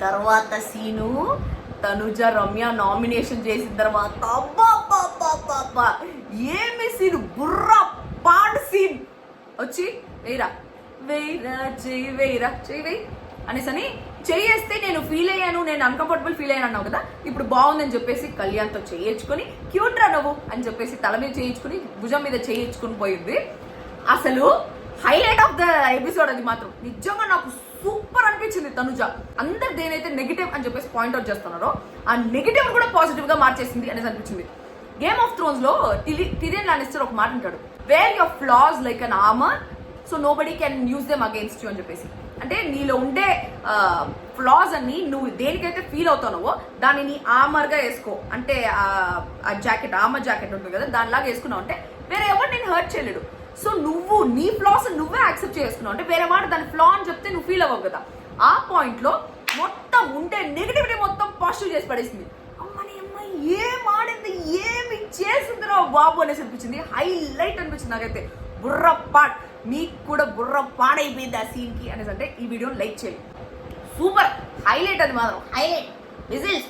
తర్వాత scene Tanuja Ramya nomination చేసిన తర్వాత అబ్బా ఏమి సీన్ బుర్రా పాడు సీన్ వచ్చి వేయిరా చెయ్యి వేయిరా చెయ్యి వేయి అనేసని చేయేస్తే నేను ఫీల్ అయ్యాను, నేను అన్కంఫర్టబుల్ ఫీల్ అయ్యాను అన్నావు కదా, ఇప్పుడు బాగుందని చెప్పేసి కళ్యాణ్తో చేయించుకొని క్యూట్ రా నువ్వు అని చెప్పేసి తల మీద చేయించుకుని భుజం మీద చేయించుకుని పోయింది. అసలు హైలైట్ ఆఫ్ ద ఎపిసోడ్ అది మాత్రం నిజంగా నాకు సూపర్ అనిపించింది. తనుజ అందరు దేనైతే నెగిటివ్ అని చెప్పేసి పాయింట్అవుట్ చేస్తున్నారో ఆ నెగిటివ్ కూడా పాజిటివ్ గా మార్చేసింది అనేసి అనిపించింది. గేమ్ ఆఫ్ థ్రోన్స్ లో టిరియన్ లానిస్టర్ ఒక మాట అంటాడు, wear your flaws like an armour so nobody can use them against you అని చెప్పేసి. అంటే నీలో ఉండే ఫ్లాస్ అన్ని నువ్వు దేనికైతే ఫీల్ అవుతానో దానిని ఆర్మర్ గా వేసుకో, అంటే ఆ జాకెట్ ఆర్మర్ జాకెట్ ఉంటుంది కదా దానిలాగా వేసుకున్నావు అంటే వేరే ఎవరు నేను హర్ట్ చేయలేడు. సో నువ్వు నీ ఫ్లాస్ నువ్వే యాక్సెప్ట్ చేసుకున్నావు అంటే వేరే వాడు దాని ఫ్లా అని చెప్తే నువ్వు ఫీల్ అవ్వవు కదా. ఆ పాయింట్ లో మొత్తం ఉంటే నెగిటివిటీ మొత్తం పాజిటివ్ చేసి పడేసింది. అమ్మని అమ్మాయి ఏం ఆడింది ఏమి చేసిందిరా బాబు అనేసి అనిపించింది. హైలైట్ అనిపించింది నాకైతే. బుర్ర పాడ్ మీకు కూడా బుర్ర పాడైపోయింది ఆ సీన్ కి అనేసి అంటే ఈ వీడియోని లైక్ చేయండి. సూపర్ హైలైట్ అది మాత్రం హైలైట్ విజిల్స్